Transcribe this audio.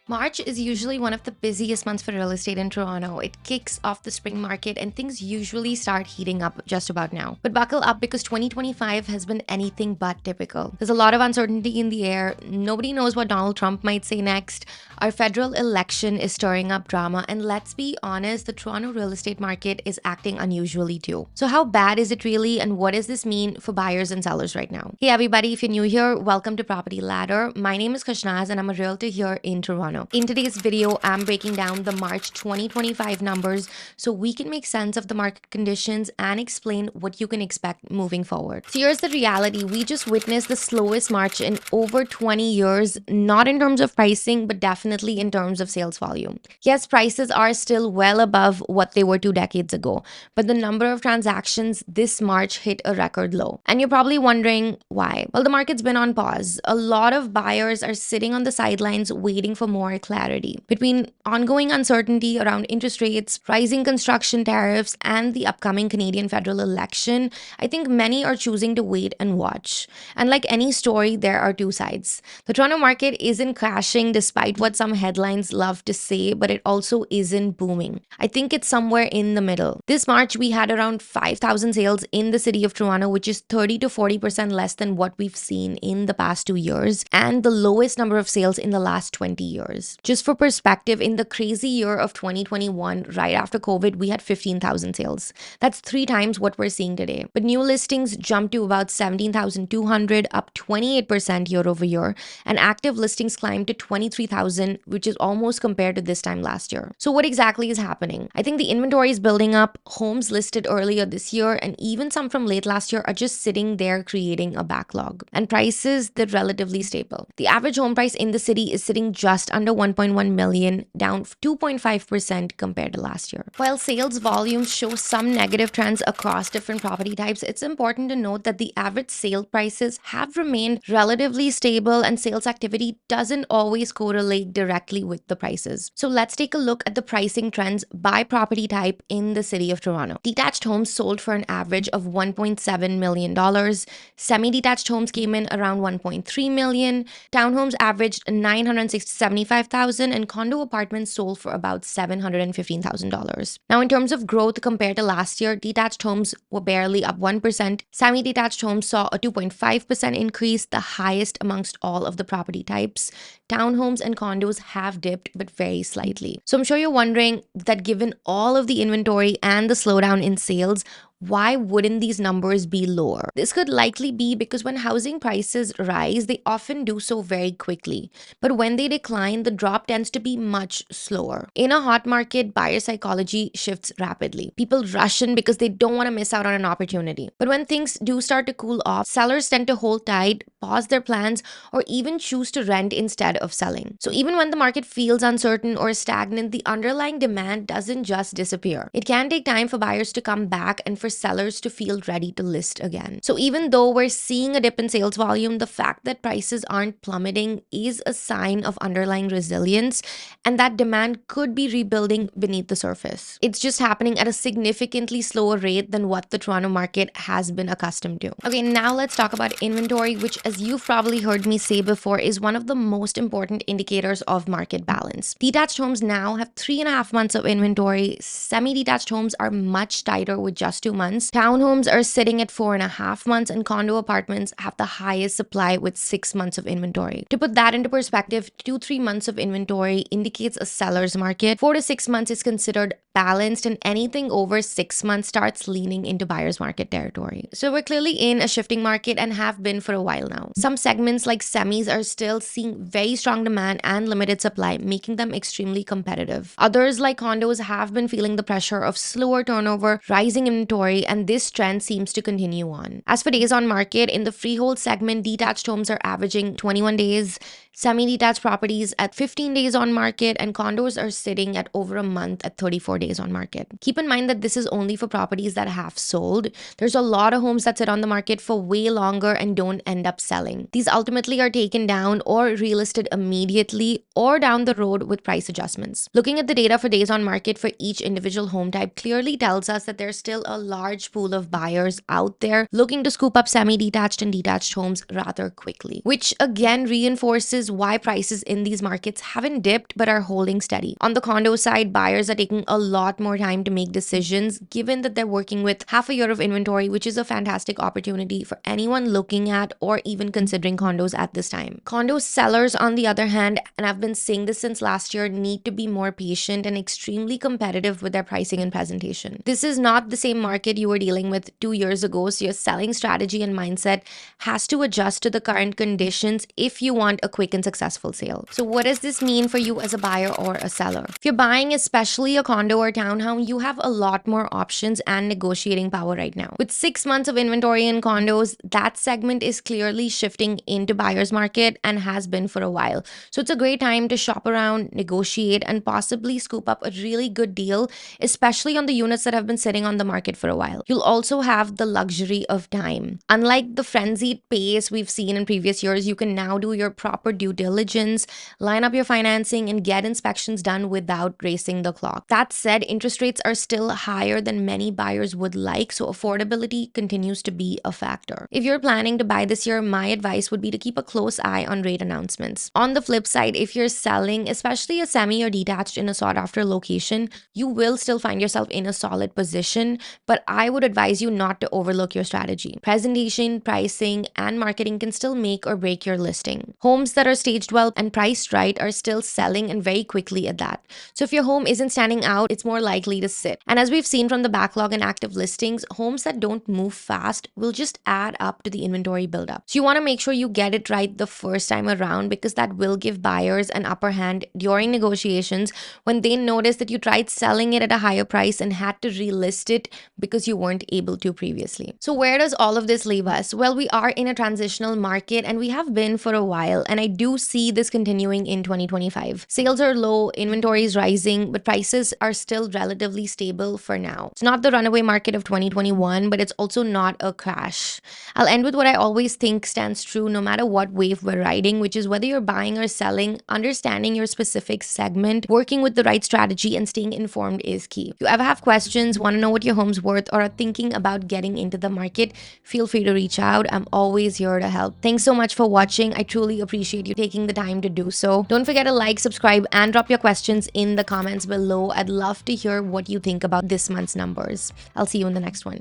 March is usually one of the busiest months for real estate in Toronto. It kicks off the spring market and things usually start heating up just about now. But buckle up because 2025 has been anything but typical. There's a lot of uncertainty in the air. Nobody knows what Donald Trump might say next. Our federal election is stirring up drama, and let's be honest, the Toronto real estate market is acting unusually too. So how bad is it really, and what does this mean for buyers and sellers right now? Hey everybody, if you're new here, welcome to Property Ladder. My name is Krishnaz and I'm a realtor here in Toronto. In today's video, I'm breaking down the March 2025 numbers so we can make sense of the market conditions and explain what you can expect moving forward. So here's the reality. We just witnessed the slowest March in over 20 years, not in terms of pricing, but definitely in terms of sales volume. Yes, prices are still well above what they were 2 decades ago, but the number of transactions this March hit a record low. And you're probably wondering why. Well, the market's been on pause. A lot of buyers are sitting on the sidelines waiting for more clarity. Between ongoing uncertainty around interest rates, rising construction tariffs, and the upcoming Canadian federal election, I think many are choosing to wait and watch. And like any story, there are two sides. The Toronto market isn't crashing despite what some headlines love to say, but it also isn't booming. I think it's somewhere in the middle. This March, we had around 5,000 sales in the city of Toronto, which is 30 to 40% less than what we've seen in the past 2 years, and the lowest number of sales in the last 20 years. Just for perspective, in the crazy year of 2021, right after COVID, we had 15,000 sales. That's 3 times what we're seeing today. But new listings jumped to about 17,200, up 28% year over year, and active listings climbed to 23,000, which is almost compared to this time last year. So what exactly is happening? I think the inventory is building up. Homes listed earlier this year and even some from late last year are just sitting there creating a backlog. And prices, they're relatively stable. The average home price in the city is sitting just under 1.1 million, down 2.5% compared to last year. While sales volumes show some negative trends across different property types, it's important to note that the average sale prices have remained relatively stable and sales activity doesn't always correlate directly with the prices. So let's take a look at the pricing trends by property type in the city of Toronto. Detached homes sold for an average of $1.7 million. Semi-detached homes came in around 1.3 million. Townhomes averaged 975,000 and condo apartments sold for about $715,000. Now, in terms of growth compared to last year, detached homes were barely up 1%. Semi-detached homes saw a 2.5% increase, the highest amongst all of the property types. Townhomes and condos have dipped, but very slightly. So I'm sure you're wondering that given all of the inventory and the slowdown in sales, why wouldn't these numbers be lower? This could likely be because when housing prices rise, they often do so very quickly. But when they decline, the drop tends to be much slower. In a hot market, buyer psychology shifts rapidly. People rush in because they don't want to miss out on an opportunity. But when things do start to cool off, sellers tend to hold tight, pause their plans, or even choose to rent instead of selling. So even when the market feels uncertain or stagnant, the underlying demand doesn't just disappear. It can take time for buyers to come back and for sellers to feel ready to list again. So even though we're seeing a dip in sales volume, the fact that prices aren't plummeting is a sign of underlying resilience, and that demand could be rebuilding beneath the surface. It's just happening at a significantly slower rate than what the Toronto market has been accustomed to. Okay, now let's talk about inventory, which, as you've probably heard me say before, is one of the most important indicators of market balance. Detached homes now have 3.5 months of inventory. Semi-detached homes are much tighter with just 2 months. Townhomes are sitting at 4.5 months, and condo apartments have the highest supply with 6 months of inventory. To put that into perspective, 2-3 months of inventory indicates a seller's market. 4 to 6 months is considered balanced, and anything over 6 months starts leaning into buyer's market territory. So we're clearly in a shifting market and have been for a while now. Some segments like semis are still seeing very strong demand and limited supply, making them extremely competitive. Others like condos have been feeling the pressure of slower turnover, rising inventory, and this trend seems to continue on. As for days on market, in the freehold segment, detached homes are averaging 21 days, semi-detached properties at 15 days on market, and condos are sitting at over a month at 34 days on market. Keep in mind that this is only for properties that have sold. There's a lot of homes that sit on the market for way longer and don't end up selling. These ultimately are taken down or relisted immediately or down the road with price adjustments. Looking at the data for days on market for each individual home type clearly tells us that there's still a large pool of buyers out there looking to scoop up semi-detached and detached homes rather quickly, which again reinforces is why prices in these markets haven't dipped but are holding steady. On the condo side, buyers are taking a lot more time to make decisions given that they're working with half a year of inventory, which is a fantastic opportunity for anyone looking at or even considering condos at this time. Condo sellers, on the other hand, and I've been saying this since last year, need to be more patient and extremely competitive with their pricing and presentation. This is not the same market you were dealing with 2 years ago, so your selling strategy and mindset has to adjust to the current conditions if you want a quick and successful sale. So what does this mean for you as a buyer or a seller? If you're buying especially a condo or townhome, you have a lot more options and negotiating power right now. With 6 months of inventory in condos, that segment is clearly shifting into buyer's market and has been for a while. So it's a great time to shop around, negotiate, and possibly scoop up a really good deal, especially on the units that have been sitting on the market for a while. You'll also have the luxury of time. Unlike the frenzied pace we've seen in previous years, you can now do your proper due diligence, line up your financing, and get inspections done without racing the clock. That said, interest rates are still higher than many buyers would like, so affordability continues to be a factor. If you're planning to buy this year, my advice would be to keep a close eye on rate announcements. On the flip side, if you're selling, especially a semi or detached in a sought after location, you will still find yourself in a solid position, but I would advise you not to overlook your strategy. Presentation, pricing, and marketing can still make or break your listing. Homes that are staged well and priced right are still selling, and very quickly at that. So if your home isn't standing out, it's more likely to sit. And as we've seen from the backlog and active listings, homes that don't move fast will just add up to the inventory buildup. So you want to make sure you get it right the first time around, because that will give buyers an upper hand during negotiations when they notice that you tried selling it at a higher price and had to relist it because you weren't able to previously. So where does all of this leave us? Well, we are in a transitional market, and we have been for a while, and I do see this continuing in 2025. Sales are low, inventory is rising, but prices are still relatively stable for now. It's not the runaway market of 2021, but it's also not a crash. I'll end with what I always think stands true no matter what wave we're riding, which is whether you're buying or selling, understanding your specific segment, working with the right strategy, and staying informed is key. If you ever have questions, want to know what your home's worth, or are thinking about getting into the market, feel free to reach out. I'm always here to help. Thanks so much for watching. I truly appreciate you taking the time to do so. Don't forget to like, subscribe, and drop your questions in the comments below. I'd love to hear what you think about this month's numbers. I'll see you in the next one.